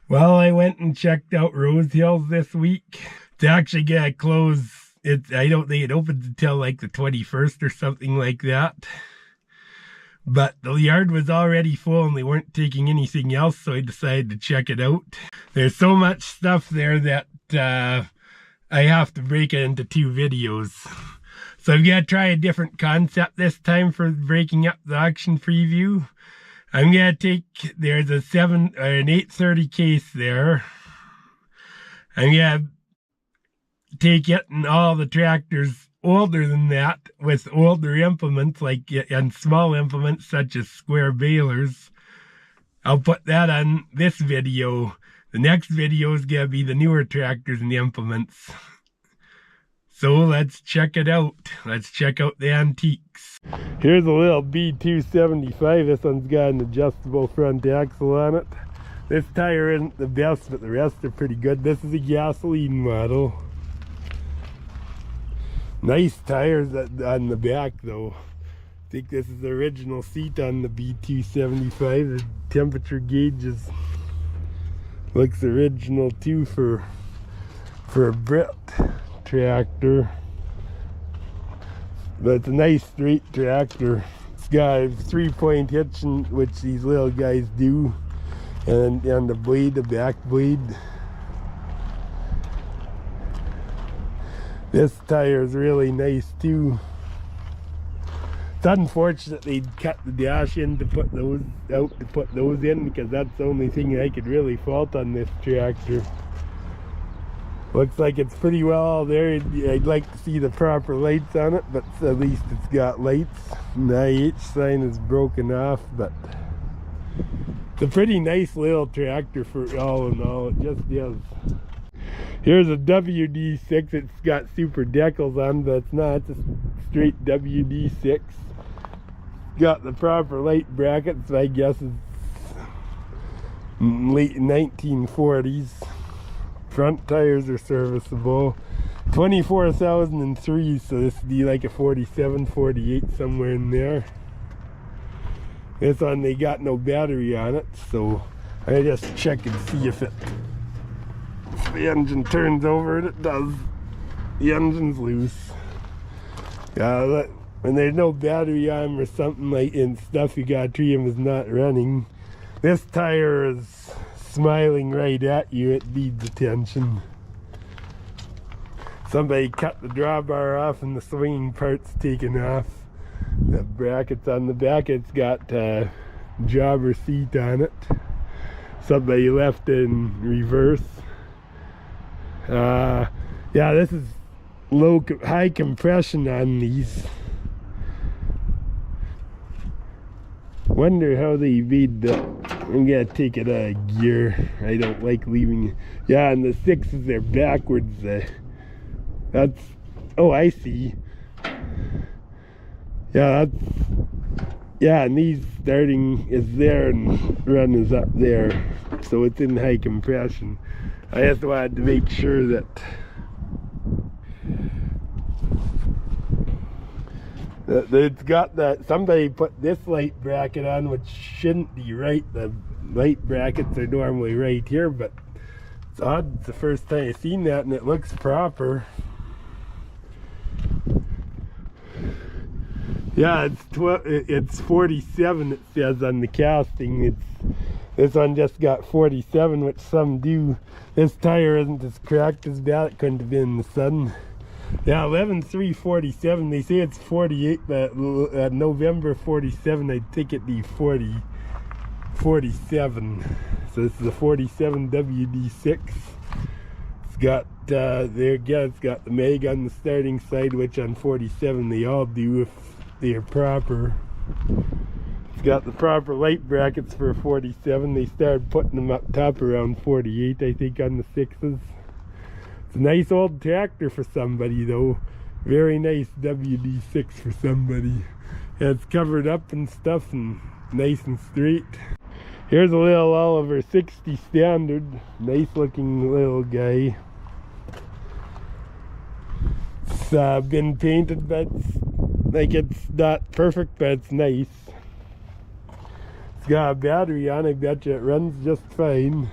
Well, I went and checked out Rosehill this week. It's actually gonna close. I don't think it opens until like the 21st or something like that. But the yard was already full and they weren't taking anything else, so I decided to check it out. There's so much stuff there that I have to break it into 2 videos. So I'm gonna try a different concept this time for breaking up the auction preview. I'm gonna there's an 830 case there. I'm gonna take it and all the tractors older than that with older implements and small implements such as square balers. I'll put that on this video. The next video is gonna be the newer tractors and the implements. So let's check it out. Let's check out the antiques. Here's a little B275. This one's got an adjustable front axle on it. This tire isn't the best, but the rest are pretty good. This is a gasoline model. Nice tires on the back though. I think this is the original seat on the B275. The temperature gauge looks original too for a Brit tractor, but it's a nice straight tractor. It's got a 3-point hitch, which these little guys do, and the blade, the back blade. This tire is really nice too. It's unfortunate they'd cut the dash in to put those in, because that's the only thing I could really fault on this tractor. Looks like it's pretty well all there. I'd like to see the proper lights on it, but at least it's got lights. And the IH sign is broken off, but it's a pretty nice little tractor for all in all. It just is. Here's a WD6. It's got super decals on, but it's not. It's a straight WD6. Got the proper light brackets. I guess it's late 1940s. Front tires are serviceable. 24,003, so this would be like a 47, 48, somewhere in there. This one, they got no battery on it, so I just check and see if the engine turns over, and it does. The engine's loose. When there's no battery on or something like and stuff, you gotta treat them as not running. This tire is smiling right at you. It needs attention. Somebody cut the drawbar off and the swinging part's taken off. The brackets on the back, it's got a jobber seat on it. Somebody left it in reverse. Yeah, this is high compression on these. Wonder how they made that. I'm gonna take it out of gear. I don't like leaving it. Yeah, and the 6s are backwards. That's, oh, I see. Yeah, and these starting is there and run is up there. So it's in high compression. I just wanted to make sure that it's got that. Somebody put this light bracket on, which shouldn't be right. The light brackets are normally right here, but it's odd. It's the first time I've seen that, and it looks proper. Yeah, it's 47. It says on the casting. This one just got 47, which some do. This tire isn't as cracked as that. It couldn't have been in the sun. Yeah, 11/3/47. They say it's 48, but November 47, I think it'd be 47. So this is a 47 WD6. It's got it's got the mag on the starting side, which on 47 they all do if they're proper. It's got the proper light brackets for 47. They started putting them up top around 48, I think, on the 6s. It's a nice old tractor for somebody though. Very nice WD6 for somebody. Yeah, it's covered up and stuff and nice and straight. Here's a little Oliver 60 Standard. Nice looking little guy. It's been painted, but it's not perfect, but it's nice. It's got a battery on. I bet you it runs just fine.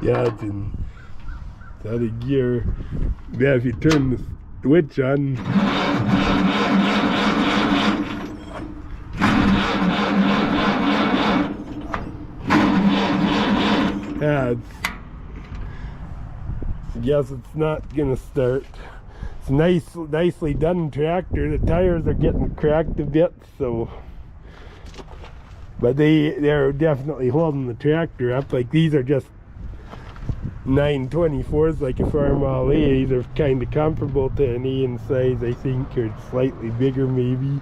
Yeah, it's out of gear. Yeah, if you turn the switch on. Yeah, I guess it's not gonna start. It's nicely done tractor. The tires are getting cracked a bit, so, but they're definitely holding the tractor up. Like these are just 924s, like a Farmall A. These are kind of comparable to an A in size, I think, or slightly bigger maybe.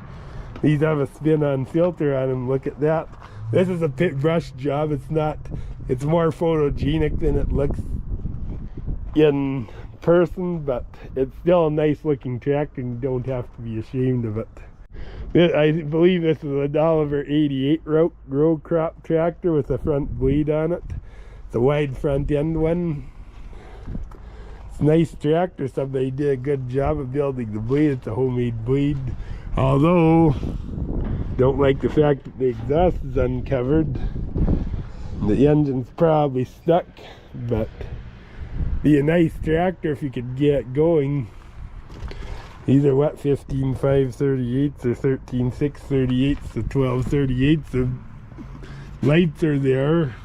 These have a spin-on filter on them. Look at that. This is a pit brush job. It's more photogenic than it looks in person, but it's still a nice looking tractor and you don't have to be ashamed of it. I believe this is an Oliver 88 row crop tractor with a front blade on it. It's a wide front end one. It's a nice tractor. Somebody did a good job of building the blade. It's a homemade blade. Although, don't like the fact that the exhaust is uncovered. The engine's probably stuck, but be a nice tractor if you could get it going. These are what, 15.5 38s or 13.6 38s to 12 38s. The lights are there.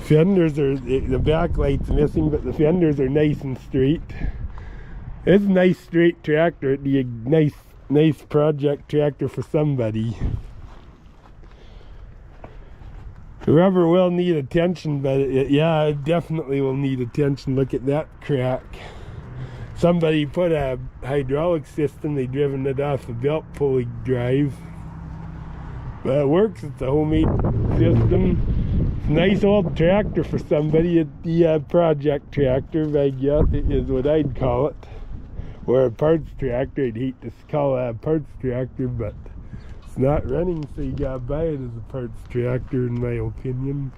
Fenders are, the back light's missing, but the fenders are nice and straight. It's a nice straight tractor. It'd be a nice project tractor for somebody. The rubber will need attention, but yeah, it definitely will need attention. Look at that crack. Somebody put a hydraulic system, they driven it off a belt pulley drive. But it works, it's a homemade system. It's a nice old tractor for somebody. The project tractor, I guess, is what I'd call it. Or a parts tractor. I'd hate to call it a parts tractor, but it's not running, so you gotta buy it as a parts tractor, in my opinion.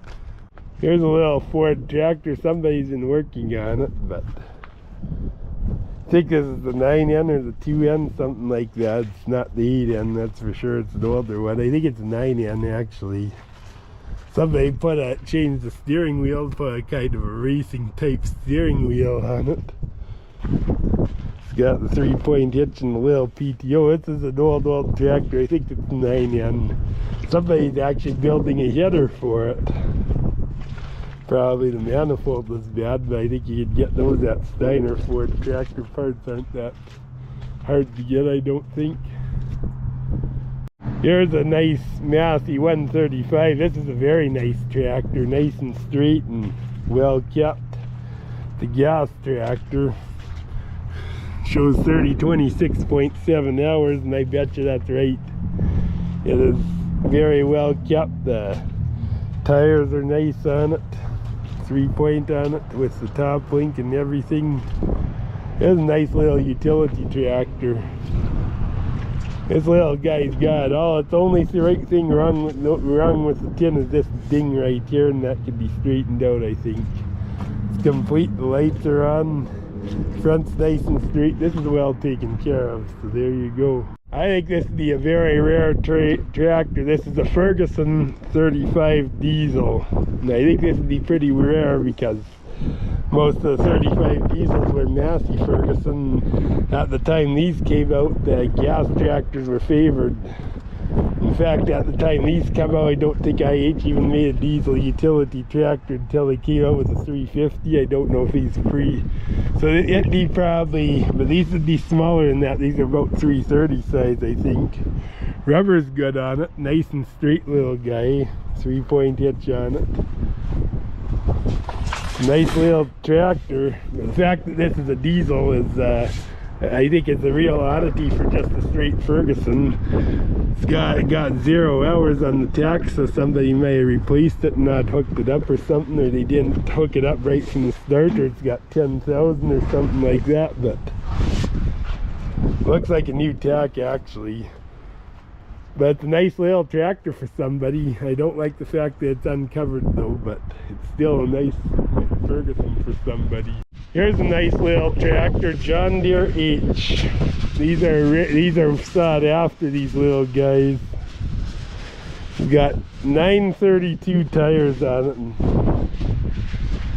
Here's a little Ford tractor. Somebody's been working on it, but I think this is the 9N or the 2N, something like that. It's not the 8N, that's for sure. It's an older one. I think it's a 9N actually. Somebody changed the steering wheel, put a kind of a racing type steering wheel on it. It's got the 3-point hitch and the little PTO. This is an old tractor. I think it's 9N. Somebody's actually building a header for it. Probably the manifold was bad, but I think you could get those at Steiner. Ford tractor parts aren't that hard to get, I don't think. Here's a nice Massey 135. This is a very nice tractor, nice and straight and well kept. The gas tractor shows 26.7 hours, and I bet you that's right. It is very well kept. The tires are nice on it. 3-point on it with the top link and everything. It's a nice little utility tractor. This little guy's got it all. It's only the right thing wrong with the tin is this ding right here, and that could be straightened out, I think. It's complete. The lights are on. Front's nice and straight. This is well taken care of, so there you go. I think this would be a very rare tractor. This is a Ferguson 35 diesel. And I think this would be pretty rare because most of the 35 diesels were Massey Ferguson. At the time these came out, the gas tractors were favored. In fact, at the time these came out, I don't think IH even made a diesel utility tractor until they came out with a 350. I don't know if he's free. So it'd be probably, but these would be smaller than that. These are about 330 size, I think. Rubber's good on it. Nice and straight little guy. 3-point hitch on it. Nice little tractor. The fact that this is a diesel is, I think it's a real oddity for just a straight Ferguson. It's got 0 hours on the tach, so somebody may have replaced it and not hooked it up or something, or they didn't hook it up right from the start, or it's got 10,000 or something like that, but looks like a new tach actually. But it's a nice little tractor for somebody. I don't like the fact that it's uncovered though, but it's still a nice Ferguson for somebody. Here's a nice little tractor, John Deere H. These are sought after, these little guys. We've got 932 tires on it. And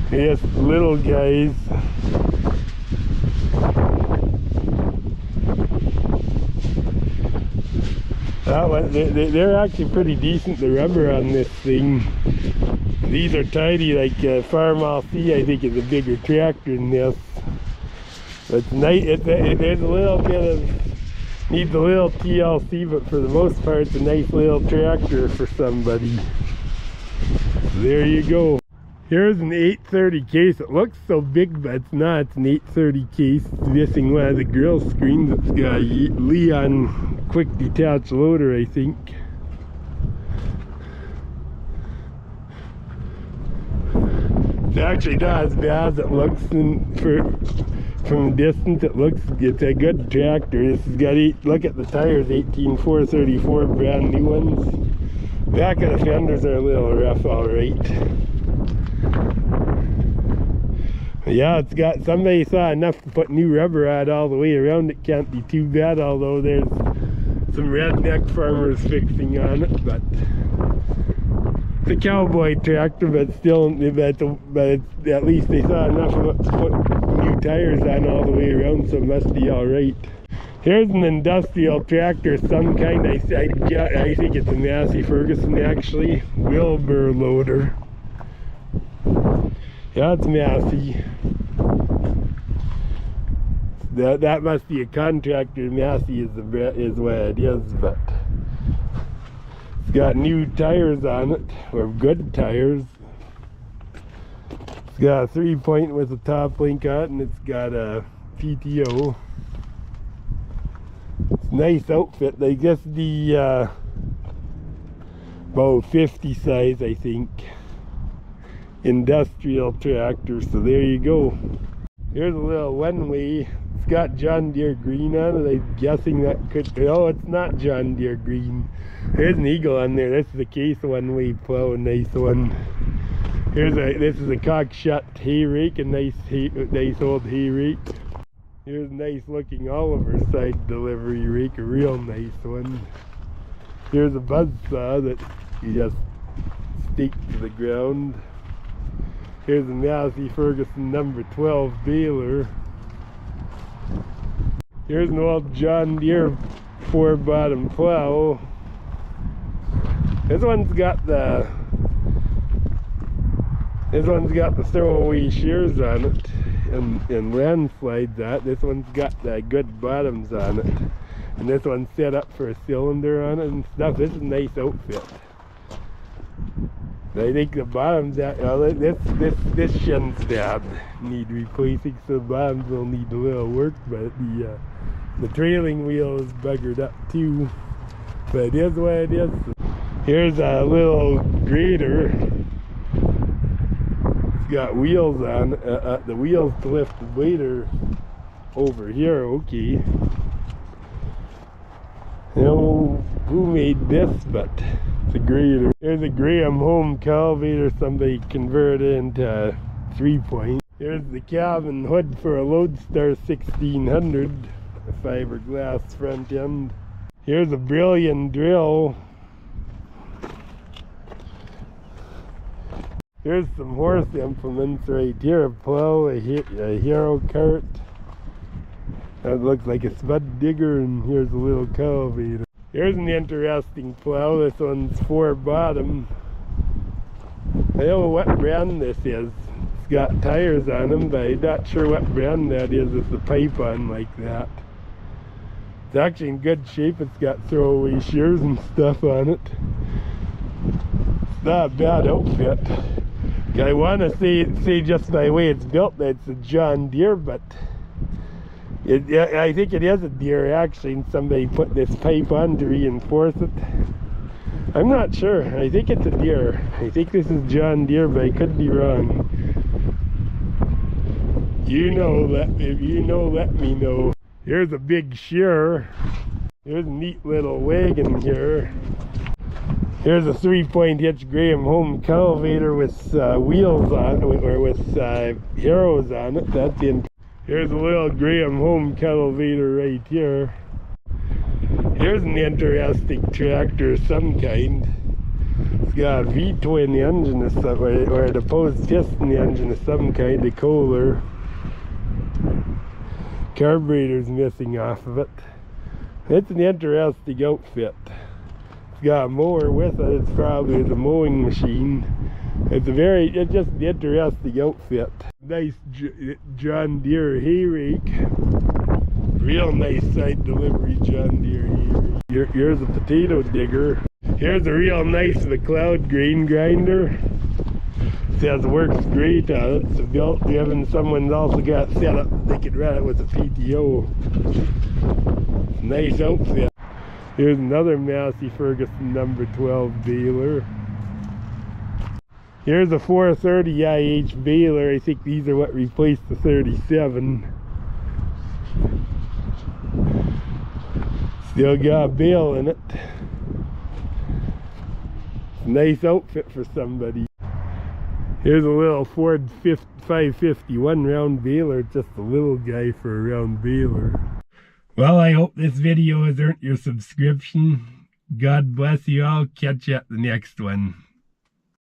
Yes, little guys. That one, they're actually pretty decent, the rubber on this thing. These are tidy, like Farm LC I think is a bigger tractor than this. But it's nice, there's a little bit of, needs a little TLC, but for the most part it's a nice little tractor for somebody. So there you go. Here's an 830 case. It looks so big, but it's not. It's an 830 case. It's missing one of the grill screens. It's got a Leon quick detach loader, I think. It's actually not as bad as it looks from a distance. It's a good tractor. This has got look at the tires, 18434 brand new ones. Back of the fenders are a little rough, alright. Yeah, it's got, somebody saw enough to put new rubber on all the way around. It can't be too bad, although there's some redneck farmers fixing on it. But it's a cowboy tractor, but still, but at least they saw enough of it to put new tires on all the way around, so it must be alright. Here's an industrial tractor, some kind. I think it's a Massey Ferguson actually. Wilbur loader. Yeah, it's Massey. That must be a contractor. Massey is what it is, but it's got new tires on it, or good tires. It's got a 3-point with a top link on it, and it's got a PTO. It's a nice outfit. I guess the about 50 size, I think. Industrial tractor, so there you go. Here's a little one-way. It's got John Deere green on it. I'm guessing that could, oh, it's not John Deere green. There's an eagle on there. This is a case one-way plow, a nice one. This is a cock-shut hay rake, a nice old hay rake. Here's a nice looking Oliver side delivery rake, a real nice one. Here's a buzz saw that you just stake to the ground. Here's a Massey Ferguson number 12 baler. Here's an old John Deere 4-bottom plow. This one's got the throwaway shears on it and landslides on it. This one's got the good bottoms on it, and this one's set up for a cylinder on it and stuff. This is a nice outfit. I think the bottoms, this shin's bad, need replacing, so the bottoms will need a little work, but the trailing wheel is buggered up too, but it is what it is. Here's a little grader. It's got wheels on, the wheels to lift the wader over here, okay. I don't know who made this, but it's a grader. Here's a Graham home cultivator somebody converted into 3-point. Here's the cabin hood for a Lodestar 1600, a fiberglass front end. Here's a Brilliant drill. Here's some horse implements right here, a plow, a hero cart. That looks like a spud digger, and here's a little cultivator. Here's an interesting plow. This one's 4-bottom. I don't know what brand this is. It's got tires on them, but I'm not sure what brand that is with the pipe on like that. It's actually in good shape. It's got throwaway shears and stuff on it. It's not a bad outfit. I want to say just by the way it's built that it's a John Deere, but I think it is a Deere actually, and somebody put this pipe on to reinforce it. I'm not sure. I think it's a Deere. I think this is John Deere, but I could be wrong. If you know, let me know. Here's a big shearer. Here's a neat little wagon here. Here's a 3-point hitch Graham home cultivator with wheels on, or with arrows on it. That's in. Here's a little Graham home cultivator right here. Here's an interesting tractor of some kind. It's got a V-twin engine or something, or the opposed piston engine of some kind of Kohler. Carburetor's missing off of it. It's an interesting outfit. It's got a mower with it. It's probably the mowing machine. It's just an interesting outfit. Nice John Deere hay rake. Real nice side delivery John Deere hay rake. Here's a potato digger. Here's a real nice McLeod grain grinder. Says it works great on it. It's built given someone's also got set up. They could run it with a PTO. Nice outfit. Here's another Massey Ferguson number 12 baler. Here's a 430 IH baler. I think these are what replaced the 37. Still got a bale in it. Nice outfit for somebody. Here's a little Ford 551 round baler. Just a little guy for a round baler. Well, I hope this video has earned your subscription. God bless you all. Catch you at the next one.